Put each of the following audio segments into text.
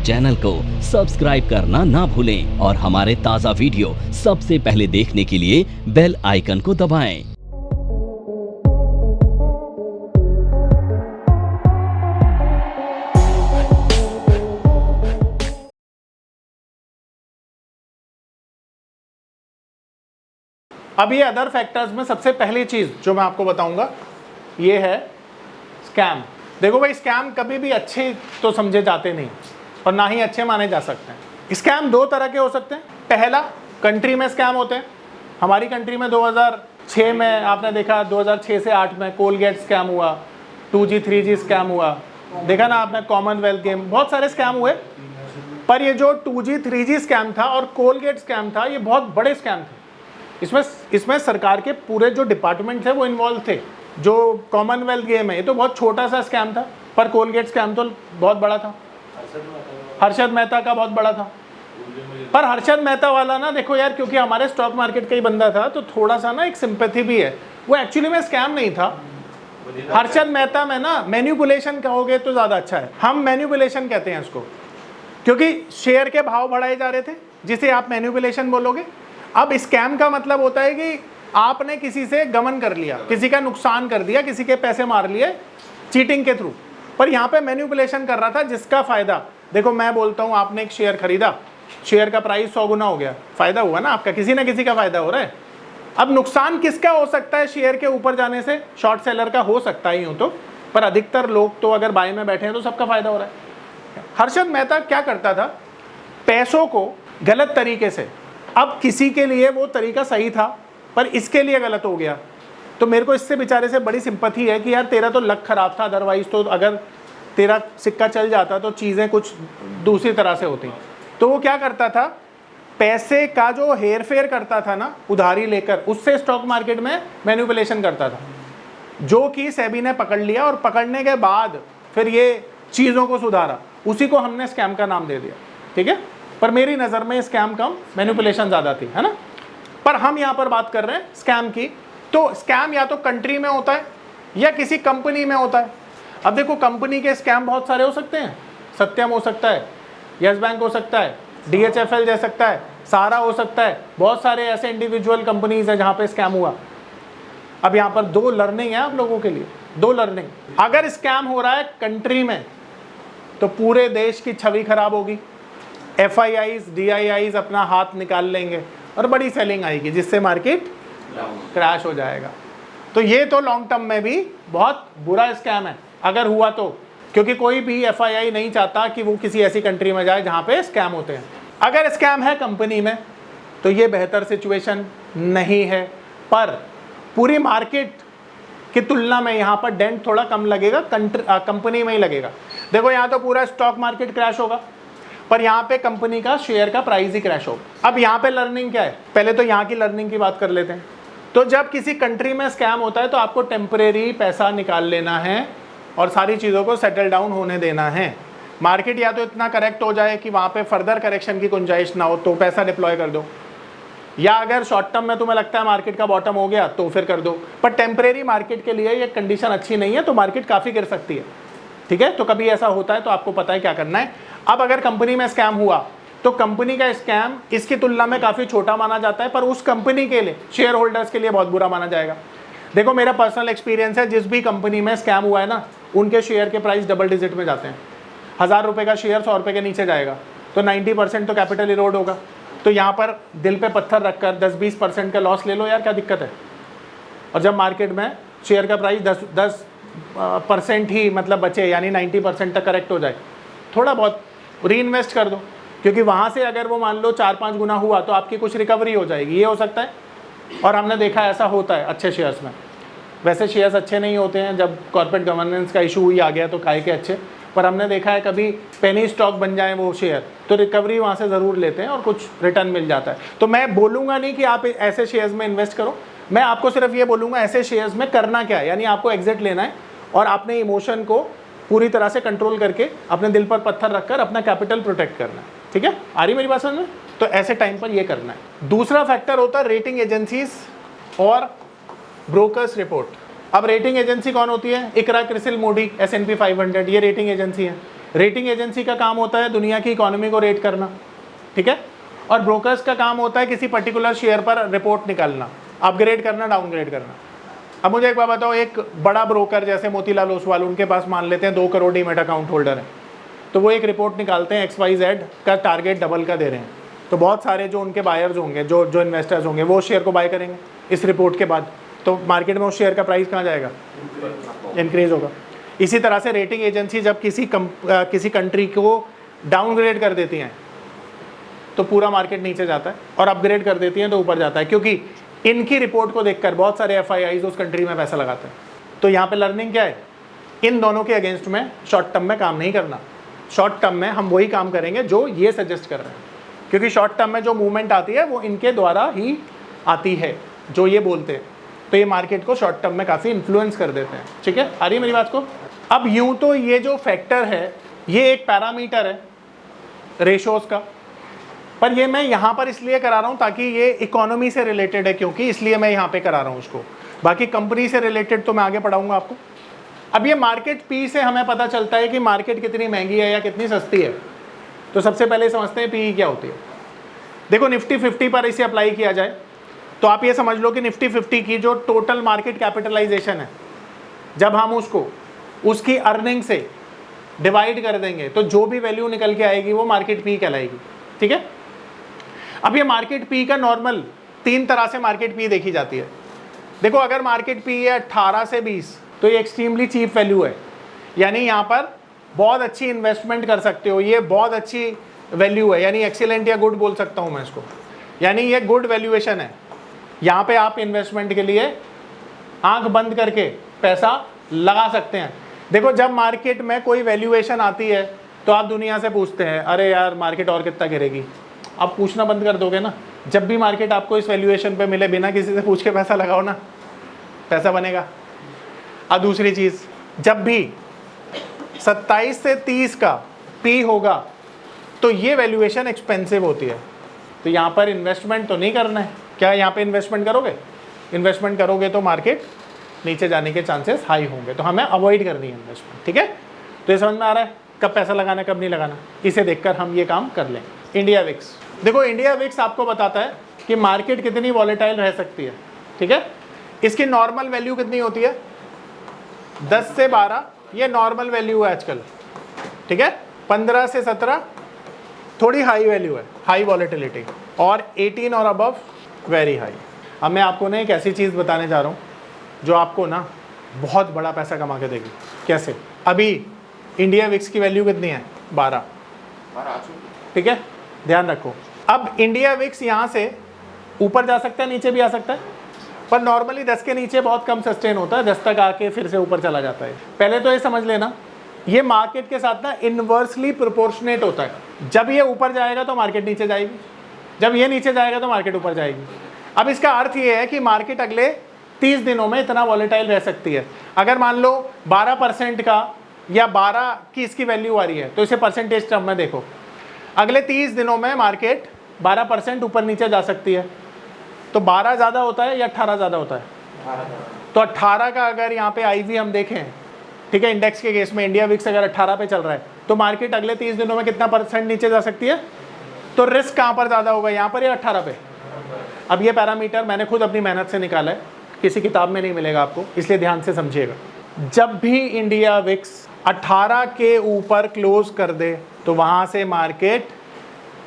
Channel को subscribe करना ना भूलें और हमारे ताज़ा वीडियो सबसे पहले देखने के लिए बेल आइकन को दबाएं। अब ये अदर फैक्टर्स में सबसे पहली चीज़ जो मैं आपको बताऊंगा ये है स्कैम। देखो भाई, स्कैम कभी भी अच्छे तो समझे जाते नहीं और ना ही अच्छे माने जा सकते हैं। स्कैम दो तरह के हो सकते हैं। पहला, कंट्री में स्कैम होते हैं। हमारी कंट्री में 2006 में आपने देखा, 2006 से 8 में कोलगेट स्कैम हुआ, 2G 3G स्कैम हुआ, देखा ना आपने, कॉमनवेल्थ गेम, बहुत सारे स्कैम हुए। पर ये जो 2G 3G स्कैम था और कोलगेट स्कैम था, ये बहुत बड़े स्कैम थे। इसमें सरकार के पूरे जो डिपार्टमेंट थे वो इन्वॉल्व थे। जो कॉमनवेल्थ गेम है ये तो बहुत छोटा सा स्कैम था, पर कोलगेट स्कैम तो बहुत बड़ा था। हर्षद मेहता का बहुत बड़ा था। पर हर्षद मेहता वाला ना, देखो यार, क्योंकि हमारे स्टॉक मार्केट का ही बंदा था तो थोड़ा सा ना एक सिंपैथी भी है। वो एक्चुअली में स्कैम नहीं था। हर्षद मेहता में ना मैनिपुलेशन कहोगे तो ज़्यादा अच्छा है, हम मैनिपुलेशन कहते हैं इसको, क्योंकि शेयर के भाव बढ़ाए जा रहे थे जिसे आप मैनिपुलेशन बोलोगे। अब स्कैम का मतलब होता है कि आपने किसी से गमन कर लिया, किसी का नुकसान कर दिया, किसी के पैसे मार लिए चीटिंग के थ्रू। पर यहाँ पे मैनिपुलेशन कर रहा था जिसका फ़ायदा, देखो मैं बोलता हूँ आपने एक शेयर खरीदा, शेयर का प्राइस 100 गुना हो गया, फ़ायदा हुआ ना आपका, किसी ना किसी का फ़ायदा हो रहा है। अब नुकसान किसका हो सकता है शेयर के ऊपर जाने से? शॉर्ट सेलर का हो सकता है यूँ तो, पर अधिकतर लोग तो अगर बाय में बैठे हैं तो सबका फ़ायदा हो रहा है। हर्षद मेहता क्या करता था, पैसों को गलत तरीके से, अब किसी के लिए वो तरीका सही था पर इसके लिए गलत हो गया, तो मेरे को इससे बेचारे से बड़ी सिंपैथी है कि यार तेरा तो लक खराब था, अदरवाइज तो अगर तेरा सिक्का चल जाता तो चीज़ें कुछ दूसरी तरह से होती। तो वो क्या करता था, पैसे का जो हेर फेर करता था ना उधारी लेकर, उससे स्टॉक मार्केट में मैनिपुलेशन करता था, जो कि सेबी ने पकड़ लिया और पकड़ने के बाद फिर ये चीज़ों को सुधारा। उसी को हमने स्कैम का नाम दे दिया, ठीक है। पर मेरी नज़र में स्कैम कम, मैनिपुलेशन ज़्यादा थी, है ना। पर हम यहाँ पर बात कर रहे हैं स्कैम की। तो स्कैम या तो कंट्री में होता है या किसी कंपनी में होता है। अब देखो, कंपनी के स्कैम बहुत सारे हो सकते हैं। सत्यम हो सकता है, यस बैंक हो सकता है, DHFL जा सकता है, सारा हो सकता है। बहुत सारे ऐसे इंडिविजुअल कंपनीज हैं जहाँ पे स्कैम हुआ। अब यहाँ पर दो लर्निंग है आप लोगों के लिए, दो लर्निंग। अगर स्कैम हो रहा है कंट्री में तो पूरे देश की छवि खराब होगी, FIIs DIIs अपना हाथ निकाल लेंगे और बड़ी सेलिंग आएगी जिससे मार्केट क्रैश हो जाएगा। तो ये तो लॉन्ग टर्म में भी बहुत बुरा स्कैम है अगर हुआ तो, क्योंकि कोई भी FII नहीं चाहता कि वो किसी ऐसी कंट्री में जाए जहाँ पे स्कैम होते हैं। अगर स्कैम है कंपनी में तो ये बेहतर सिचुएशन नहीं है, पर पूरी मार्केट की तुलना में यहाँ पर डेंट थोड़ा कम लगेगा, कंपनी में ही लगेगा। देखो, यहाँ तो पूरा स्टॉक मार्केट क्रैश होगा, पर यहाँ पे कंपनी का शेयर का प्राइस ही क्रैश होगा। अब यहाँ पे लर्निंग क्या है, पहले तो यहाँ की लर्निंग की बात कर लेते हैं। तो जब किसी कंट्री में स्कैम होता है तो आपको टेम्परेरी पैसा निकाल लेना है और सारी चीज़ों को सेटल डाउन होने देना है। मार्केट या तो इतना करेक्ट हो जाए कि वहाँ पे फर्दर करेक्शन की गुंजाइश ना हो तो पैसा डिप्लॉय कर दो, या अगर शॉर्ट टर्म में तुम्हें लगता है मार्केट का बॉटम हो गया तो फिर कर दो। पर टेम्परेरी मार्केट के लिए ये कंडीशन अच्छी नहीं है तो मार्केट काफ़ी गिर सकती है, ठीक है। तो कभी ऐसा होता है तो आपको पता है क्या करना है। अब अगर कंपनी में स्कैम हुआ तो कंपनी का स्कैम इसकी तुलना में काफ़ी छोटा माना जाता है, पर उस कंपनी के लिए, शेयर होल्डर्स के लिए बहुत बुरा माना जाएगा। देखो, मेरा पर्सनल एक्सपीरियंस है, जिस भी कंपनी में स्कैम हुआ है ना, उनके शेयर के प्राइस डबल डिजिट में जाते हैं। 1000 रुपये का शेयर 100 रुपये के नीचे जाएगा तो 90% तो कैपिटल इरोड होगा। तो यहाँ पर दिल पे पत्थर रखकर 10-20% का लॉस ले लो यार, क्या दिक्कत है। और जब मार्केट में शेयर का प्राइस 10% ही मतलब बचे, यानी 90% तक करेक्ट हो जाए, थोड़ा बहुत री इन्वेस्ट कर दो, क्योंकि वहाँ से अगर वो मान लो 4-5 गुना हुआ तो आपकी कुछ रिकवरी हो जाएगी, ये हो सकता है। और हमने देखा ऐसा होता है अच्छे शेयर्स में। वैसे शेयर्स अच्छे नहीं होते हैं, जब कॉर्पोरेट गवर्नेंस का इशू ही आ गया तो काहे के अच्छे, पर हमने देखा है कभी पेनी स्टॉक बन जाए वो शेयर तो रिकवरी वहाँ से ज़रूर लेते हैं और कुछ रिटर्न मिल जाता है। तो मैं बोलूँगा नहीं कि आप ऐसे शेयर्स में इन्वेस्ट करो, मैं आपको सिर्फ ये बोलूँगा ऐसे शेयर्स में करना क्या है, यानी आपको एग्जिट लेना है और आपने इमोशन को पूरी तरह से कंट्रोल करके अपने दिल पर पत्थर रखकर अपना कैपिटल प्रोटेक्ट करना है, ठीक है। आ रही मेरी बात समझ में? तो ऐसे टाइम पर ये करना है। दूसरा फैक्टर होता है रेटिंग एजेंसीज और ब्रोकर्स रिपोर्ट। अब रेटिंग एजेंसी कौन होती है? इकरा, क्रिसिल, मूडी, S&P 500, ये रेटिंग एजेंसी है। रेटिंग एजेंसी का काम होता है दुनिया की इकोनॉमी को रेट करना, ठीक है, और ब्रोकर्स का काम होता है किसी पर्टिकुलर शेयर पर रिपोर्ट निकालना, अपग्रेड करना, डाउनग्रेड करना। अब मुझे एक बात बताओ, एक बड़ा ब्रोकर जैसे मोतीलाल ओसवाल, उनके पास मान लेते हैं 2 करोड़ डीमैट अकाउंट होल्डर है, तो वो एक रिपोर्ट निकालते हैं XYZ का टारगेट डबल का दे रहे हैं, तो बहुत सारे जो उनके बायर्स होंगे, जो इन्वेस्टर्स होंगे, वो शेयर को बाय करेंगे इस रिपोर्ट के बाद, तो मार्केट में उस शेयर का प्राइस कहाँ जाएगा, इंक्रीज होगा। इसी तरह से रेटिंग एजेंसी जब किसी कंट्री को डाउनग्रेड कर देती हैं तो पूरा मार्केट नीचे जाता है, और अपग्रेड कर देती हैं तो ऊपर जाता है, क्योंकि इनकी रिपोर्ट को देखकर बहुत सारे FIIs उस कंट्री में पैसा लगाते हैं। तो यहाँ पे लर्निंग क्या है, इन दोनों के अगेंस्ट में शॉर्ट टर्म में काम नहीं करना। शॉर्ट टर्म में हम वही काम करेंगे जो ये सजेस्ट कर रहे हैं, क्योंकि शॉर्ट टर्म में जो मूवमेंट आती है वो इनके द्वारा ही आती है, जो ये बोलते हैं, तो ये मार्केट को शॉर्ट टर्म में काफ़ी इन्फ्लुएंस कर देते हैं। ठीक है, आ रही है मेरी बात को। अब यूं तो ये जो फैक्टर है ये एक पैरामीटर है रेशोज का, पर ये मैं यहाँ पर इसलिए करा रहा हूँ ताकि ये इकोनॉमी से रिलेटेड है, क्योंकि इसलिए मैं यहाँ पे करा रहा हूँ उसको। बाकी कंपनी से रिलेटेड तो मैं आगे पढ़ाऊँगा आपको। अब ये मार्केट पी से हमें पता चलता है कि मार्केट कितनी महंगी है या कितनी सस्ती है। तो सबसे पहले समझते हैं पी क्या होती है। देखो निफ्टी 50 पर इसे अप्लाई किया जाए तो आप ये समझ लो कि निफ्टी 50 की जो टोटल मार्केट कैपिटलाइजेशन है, जब हम उसको उसकी अर्निंग से डिवाइड कर देंगे तो जो भी वैल्यू निकल के आएगी वो मार्केट पी कहलाएगी। ठीक है, अब ये मार्केट पी का नॉर्मल 3 तरह से मार्केट पी देखी जाती है। देखो अगर मार्केट पी है 18 से 20 तो ये एक्सट्रीमली चीप वैल्यू है, यानी यहाँ पर बहुत अच्छी इन्वेस्टमेंट कर सकते हो, ये बहुत अच्छी वैल्यू है, यानी एक्सीलेंट या गुड बोल सकता हूँ मैं इसको, यानी ये गुड वैल्यूएशन है। यहाँ पे आप इन्वेस्टमेंट के लिए आंख बंद करके पैसा लगा सकते हैं। देखो जब मार्केट में कोई वैल्यूएशन आती है तो आप दुनिया से पूछते हैं अरे यार मार्केट और कितना गिरेगी, आप पूछना बंद कर दोगे ना। जब भी मार्केट आपको इस वैल्यूएशन पे मिले, बिना किसी से पूछ के पैसा लगाओ ना, पैसा बनेगा। अब दूसरी चीज़, जब भी 27 से 30 का पी होगा तो ये वैल्यूएशन एक्सपेंसिव होती है, तो यहाँ पर इन्वेस्टमेंट तो नहीं करना है। क्या यहाँ पे इन्वेस्टमेंट करोगे? इन्वेस्टमेंट करोगे तो मार्केट नीचे जाने के चांसेस हाई होंगे, तो हमें अवॉइड करनी है इन्वेस्टमेंट। ठीक है, तो ये समझ में आ रहा है कब पैसा लगाना कब नहीं लगाना, इसे देखकर हम ये काम कर लें। इंडिया विक्स, देखो इंडिया विक्स आपको बताता है कि मार्केट कितनी वॉलेटाइल रह सकती है। ठीक है, इसकी नॉर्मल वैल्यू कितनी होती है? 10 से 12 ये नॉर्मल वैल्यू है आजकल। ठीक है, 15 से 17 थोड़ी हाई वैल्यू है, हाई वॉलेटिलिटी, और 18 और अबव वेरी हाई। अब मैं आपको ना एक ऐसी चीज़ बताने जा रहा हूँ जो आपको ना बहुत बड़ा पैसा कमा के देगी। कैसे? अभी इंडिया विक्स की वैल्यू कितनी है? 12। ठीक है, ध्यान रखो। अब इंडिया विक्स यहाँ से ऊपर जा सकता है, नीचे भी आ सकता है, पर नॉर्मली 10 के नीचे बहुत कम सस्टेन होता है, 10 तक आके फिर से ऊपर चला जाता है। पहले तो ये समझ लेना ये मार्केट के साथ ना इनवर्सली प्रोपोर्शनेट होता है। जब ये ऊपर जाएगा तो मार्केट नीचे जाएगी, जब ये नीचे जाएगा तो मार्केट ऊपर जाएगी। अब इसका अर्थ ये है कि मार्केट अगले 30 दिनों में इतना वॉलेटाइल रह सकती है। अगर मान लो 12% का या 12 की इसकी वैल्यू आ रही है तो इसे परसेंटेज टर्म में देखो, अगले 30 दिनों में मार्केट 12% ऊपर नीचे जा सकती है। तो 12 ज़्यादा होता है या 18 ज़्यादा होता है? तो 18 का अगर यहाँ पे IV हम देखें, ठीक है, इंडेक्स के केस में इंडिया विक्स अगर 18 पे चल रहा है तो मार्केट अगले 30 दिनों में कितना % नीचे जा सकती है? तो रिस्क कहाँ पर ज़्यादा होगा, यहाँ पर या 18 पे? अब ये पैरामीटर मैंने खुद अपनी मेहनत से निकाला है, किसी किताब में नहीं मिलेगा आपको, इसलिए ध्यान से समझिएगा। जब भी इंडिया विक्स 18 के ऊपर क्लोज कर दे तो वहाँ से मार्केट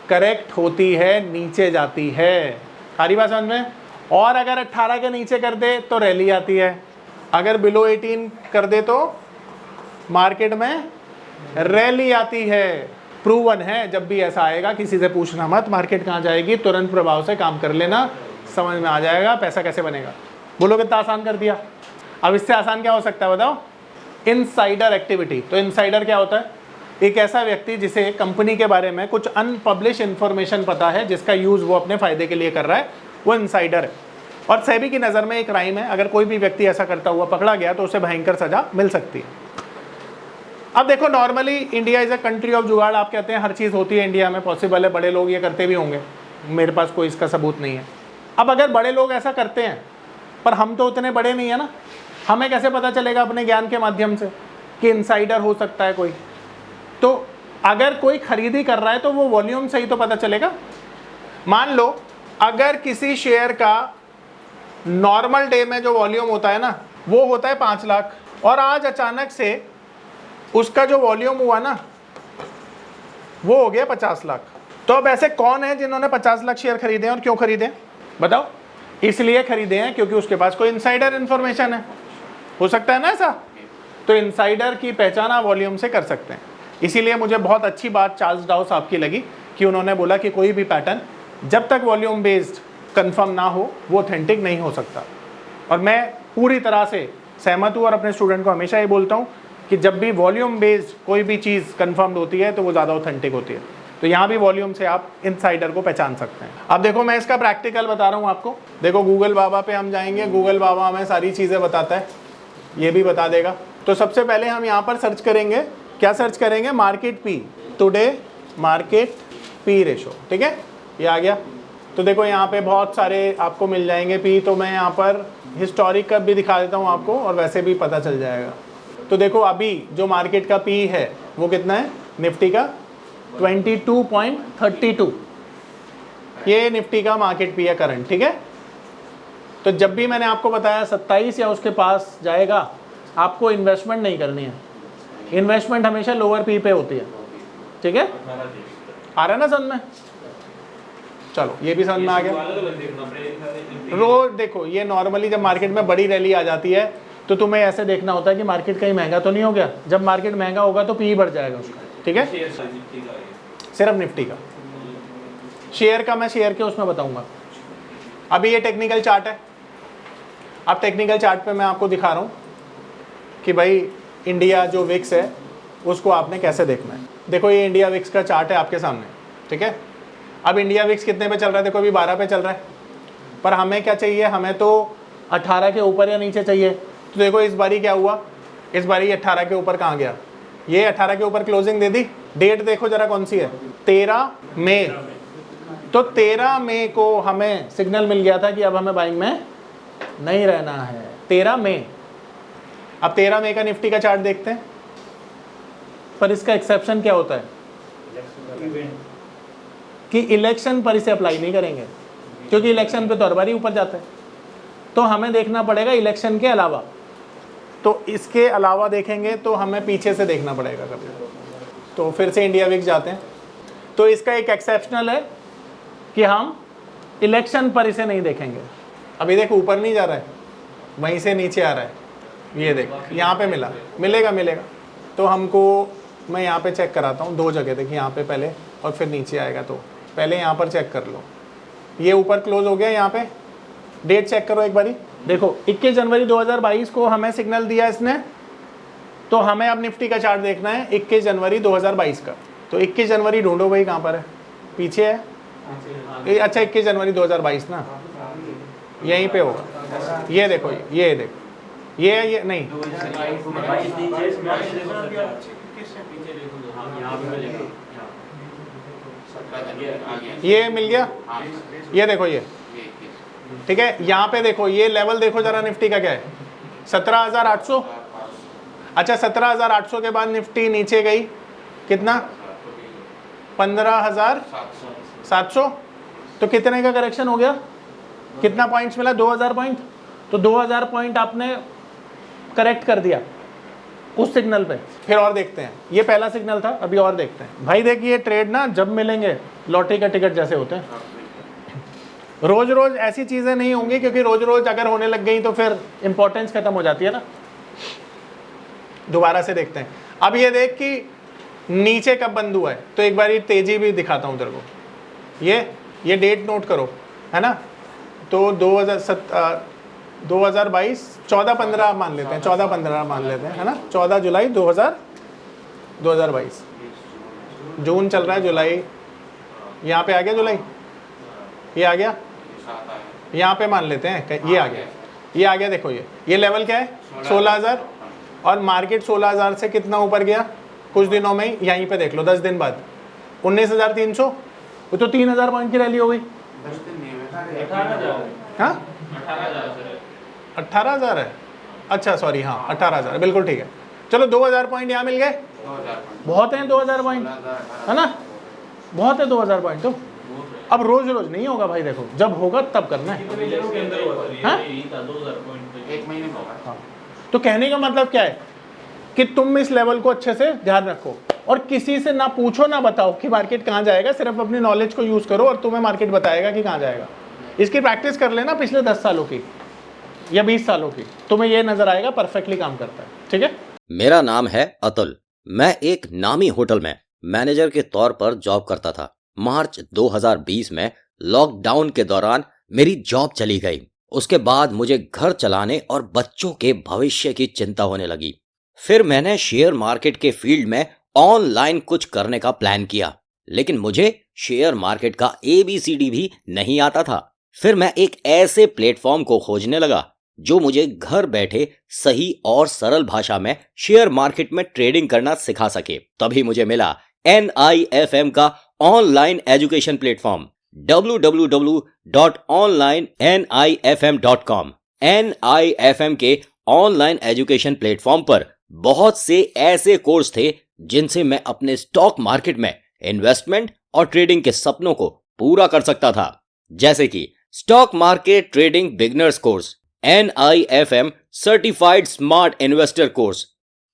करेक्ट होती है, नीचे जाती है। सारी बात समझ में? और अगर 18 के नीचे कर दे तो रैली आती है, अगर बिलो 18 कर दे तो मार्केट में रैली आती है। प्रूवन है, जब भी ऐसा आएगा किसी से पूछना मत मार्केट कहाँ जाएगी, तुरंत प्रभाव से काम कर लेना, समझ में आ जाएगा पैसा कैसे बनेगा। बोलो कितना आसान कर दिया। अब इससे आसान क्या हो सकता है बताओ? Insider activity. तो इनसाइडर क्या होता है? एक ऐसा व्यक्ति जिसे कंपनी के बारे में कुछ अनपब्लिश इन्फॉर्मेशन पता है, जिसका यूज़ वो अपने फ़ायदे के लिए कर रहा है, वो इनसाइडर है। और सेबी की नज़र में एक क्राइम है, अगर कोई भी व्यक्ति ऐसा करता हुआ पकड़ा गया तो उसे भयंकर सज़ा मिल सकती है। अब देखो normally India is a country of जुगाड़, आप कहते हैं हर चीज़ होती है इंडिया में, पॉसिबल है, बड़े लोग ये करते भी होंगे, मेरे पास कोई इसका सबूत नहीं है। अब अगर बड़े लोग ऐसा करते हैं पर हम तो उतने बड़े नहीं है ना, हमें कैसे पता चलेगा अपने ज्ञान के माध्यम से कि इनसाइडर हो सकता है कोई? तो अगर कोई खरीदी कर रहा है तो वो वॉल्यूम से ही तो पता चलेगा। मान लो अगर किसी शेयर का नॉर्मल डे में जो वॉल्यूम होता है ना वो होता है 5 लाख, और आज अचानक से उसका जो वॉल्यूम हुआ ना वो हो गया 50 लाख। तो अब ऐसे कौन है जिन्होंने 50 लाख शेयर खरीदे हैं और क्यों खरीदे? बताओ। इसलिए खरीदे हैं क्योंकि उसके पास कोई इनसाइडर इंफॉर्मेशन है। हो सकता है ना ऐसा? तो इनसाइडर की पहचान आप वॉल्यूम से कर सकते हैं। इसीलिए मुझे बहुत अच्छी बात चार्ल्स डाउ साहब की लगी कि उन्होंने बोला कि कोई भी पैटर्न जब तक वॉल्यूम बेस्ड कंफर्म ना हो वो ऑथेंटिक नहीं हो सकता। और मैं पूरी तरह से सहमत हूँ और अपने स्टूडेंट को हमेशा ये बोलता हूँ कि जब भी वॉल्यूम बेस्ड कोई भी चीज़ कंफर्म्ड होती है तो वो ज़्यादा ऑथेंटिक होती है। तो यहाँ भी वॉल्यूम से आप इनसाइडर को पहचान सकते हैं। अब देखो मैं इसका प्रैक्टिकल बता रहा हूँ आपको। देखो गूगल बाबा पे हम जाएंगे, गूगल बाबा हमें सारी चीज़ें बताता है, ये भी बता देगा। तो सबसे पहले हम यहाँ पर सर्च करेंगे, क्या सर्च करेंगे? Market P, today market P ratio, ठीक है, ये आ गया। तो देखो यहाँ पे बहुत सारे आपको मिल जाएंगे पी। तो मैं यहाँ पर हिस्टोरिक का भी दिखा देता हूँ आपको और वैसे भी पता चल जाएगा। तो देखो अभी जो मार्केट का पी है वो कितना है निफ्टी का? 22.32, ये निफ्टी का मार्केट पी है करंट, ठीक है। तो जब भी मैंने आपको बताया 27 या उसके पास जाएगा आपको इन्वेस्टमेंट नहीं करनी है। इन्वेस्टमेंट हमेशा लोअर पी पे होती है, ठीक है। आ रहा है ना समझ में? चलो ये भी समझ में आ गया। रोज देखो ये नॉर्मली जब मार्केट में बड़ी रैली आ जाती है तो तुम्हें ऐसे देखना होता है कि मार्केट कहीं महंगा तो नहीं हो गया। जब मार्केट महंगा होगा तो पी बढ़ जाएगा उसका, ठीक है। सिर्फ निफ्टी का, शेयर का मैं शेयर के उसमें बताऊंगा। अभी ये टेक्निकल चार्ट है। अब टेक्निकल चार्ट पे मैं आपको दिखा रहा हूँ कि भाई इंडिया जो विक्स है उसको आपने कैसे देखना है। देखो ये इंडिया विक्स का चार्ट है आपके सामने, ठीक है। अब इंडिया विक्स कितने पे चल रहा है? देखो अभी 12 पे चल रहा है, पर हमें क्या चाहिए? हमें तो 18 के ऊपर या नीचे चाहिए। तो देखो इस बारी क्या हुआ, इस बारी 18 के ऊपर कहाँ गया? ये 18 के ऊपर क्लोजिंग दे दी। डेट देखो जरा कौन सी है, 13 मई। तो 13 मई को हमें सिग्नल मिल गया था कि अब हमें बाइंग में नहीं रहना है, 13 मई। अब 13 मई का निफ्टी का चार्ट देखते हैं, पर इसका एक्सेप्शन क्या होता है कि इलेक्शन पर इसे अप्लाई नहीं करेंगे, क्योंकि इलेक्शन पे तो हर बार ही ऊपर जाता है। तो हमें देखना पड़ेगा इलेक्शन के अलावा। तो इसके अलावा देखेंगे तो हमें पीछे से देखना पड़ेगा कभी। तो फिर से इंडिया विक्स जाते हैं। तो इसका एक एक्सेप्शनल है कि हम इलेक्शन पर इसे नहीं देखेंगे। अभी देखो ऊपर नहीं जा रहा है, वहीं से नीचे आ रहा है। ये देख यहाँ पे मिलेगा। तो हमको मैं यहाँ पे चेक कराता हूँ, 2 जगह देखिए, यहाँ पे पहले और फिर नीचे आएगा। तो पहले यहाँ पर चेक कर लो, ये ऊपर क्लोज हो गया। यहाँ पे डेट चेक करो एक बारी। देखो 21 जनवरी 2022 को हमें सिग्नल दिया इसने। तो हमें अब निफ्टी का चार्ट देखना है 21 जनवरी 2022 का। तो 21 जनवरी ढूंढो भाई, कहाँ पर है? पीछे है। अच्छा 21 जनवरी 2022 ना, यहीं पे होगा। ये देखो, ये देखो, ये नहीं, ये मिल गया। ये देखो ये, ठीक है। यहाँ पे देखो ये लेवल देखो जरा निफ्टी का क्या है, 17,800। अच्छा 17,800 के बाद निफ्टी नीचे गई कितना? 15,700। तो कितने का करेक्शन हो गया? कितना पॉइंट्स मिला? 2,000 पॉइंट। तो 2,000 पॉइंट आपने करेक्ट कर दिया उस सिग्नल पे। फिर और देखते हैं, ये पहला सिग्नल था, अभी और देखते हैं। भाई देखिए ट्रेड ना जब मिलेंगे लॉटरी का टिकट जैसे होते हैं। रोज रोज ऐसी चीजें नहीं होंगी, क्योंकि रोज रोज अगर होने लग गई तो फिर इंपॉर्टेंस खत्म हो जाती है ना। दोबारा से देखते हैं। अब ये देख कि नीचे कब बंद हुआ है, तो एक बार ये तेजी भी दिखाता हूं तेरे को। ये डेट नोट करो, है ना। तो 2022 14-15 मान लेते हैं, 14-15 मान लेते हैं, है ना। 14 जुलाई 2022, जून चल रहा है, जुलाई यहाँ पे आ गया, जुलाई ये आ गया, यहाँ पे मान लेते हैं, ये आ गया, देखो ये लेवल क्या है? 16,000। और मार्केट 16,000 से कितना ऊपर गया कुछ दिनों में ही? यहीं पे देख लो 10 दिन बाद 19,300। वो तो 3,000 पॉइंट की रैली हो गई। 18,000 है। अच्छा सॉरी, हाँ 18,000 बिल्कुल ठीक है। चलो 2,000 पॉइंट यहाँ मिल गए। बहुत हैं 2000 पॉइंट, है ना, बहुत है 2000 पॉइंट। तो अब रोज रोज नहीं होगा भाई, देखो जब होगा तब करना है। हाँ? हाँ। तो कहने का मतलब क्या है कि तुम इस लेवल को अच्छे से ध्यान रखो और किसी से ना पूछो ना बताओ कि मार्केट कहाँ जाएगा, सिर्फ अपनी नॉलेज को यूज करो और तुम्हें मार्केट बताएगा कि कहाँ जाएगा। इसकी प्रैक्टिस कर लेना पिछले 10 सालों की या 20 सालों की, तुम्हें ये नजर आएगा परफेक्टली काम करता है। ठीक है। मेरा नाम है अतुल। मैं एक नामी होटल में मैनेजर के तौर पर जॉब करता था। मार्च 2020 में लॉकडाउन के दौरान मेरी जॉब चली गई। उसके बाद मुझे घर चलाने और बच्चों के भविष्य की चिंता होने लगी। फिर मैंने शेयर मार्केट के फील्ड में ऑनलाइन कुछ करने का प्लान किया, लेकिन मुझे शेयर मार्केट का ABCD भी नहीं आता था। फिर मैं एक ऐसे प्लेटफॉर्म को खोजने लगा जो मुझे घर बैठे सही और सरल भाषा में शेयर मार्केट में ट्रेडिंग करना सिखा सके। तभी मुझे मिला NIFM का online education platform www.onlinenifm.com। NIFM के ऑनलाइन एजुकेशन प्लेटफॉर्म पर बहुत से ऐसे कोर्स थे जिनसे मैं अपने स्टॉक मार्केट में इन्वेस्टमेंट और ट्रेडिंग के सपनों को पूरा कर सकता था, जैसे कि stock market trading beginners course, NIFM certified smart investor course,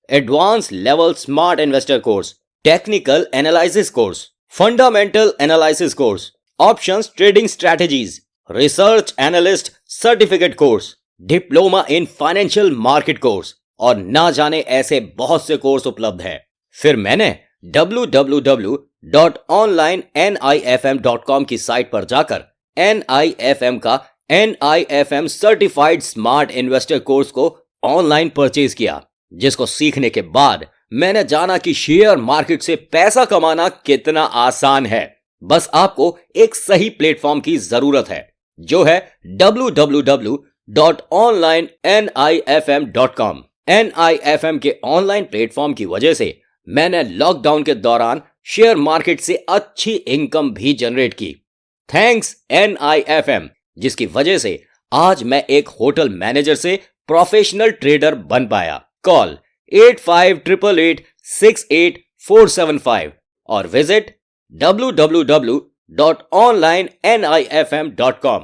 advance level smart investor course, technical analysis course, fundamental analysis course, options trading strategies, research analyst certificate course, diploma in financial market course और ना जाने ऐसे बहुत से course उपलब्ध हैं। फिर मैंने www.onlinenifm.com की साइट पर जाकर NIFM का NIFM certified smart investor course को ऑनलाइन परचेज किया, जिसको सीखने के बाद मैंने जाना कि शेयर मार्केट से पैसा कमाना कितना आसान है। बस आपको एक सही प्लेटफॉर्म की जरूरत है, जो है www.onlinenifm.com। NIFM के ऑनलाइन प्लेटफॉर्म की वजह से मैंने लॉकडाउन के दौरान शेयर मार्केट से अच्छी इनकम भी जनरेट की। थैंक्स NIFM, जिसकी वजह से आज मैं एक होटल मैनेजर से प्रोफेशनल ट्रेडर बन पाया। कॉल 8588868475 और विजिट www.onlinenifm.com।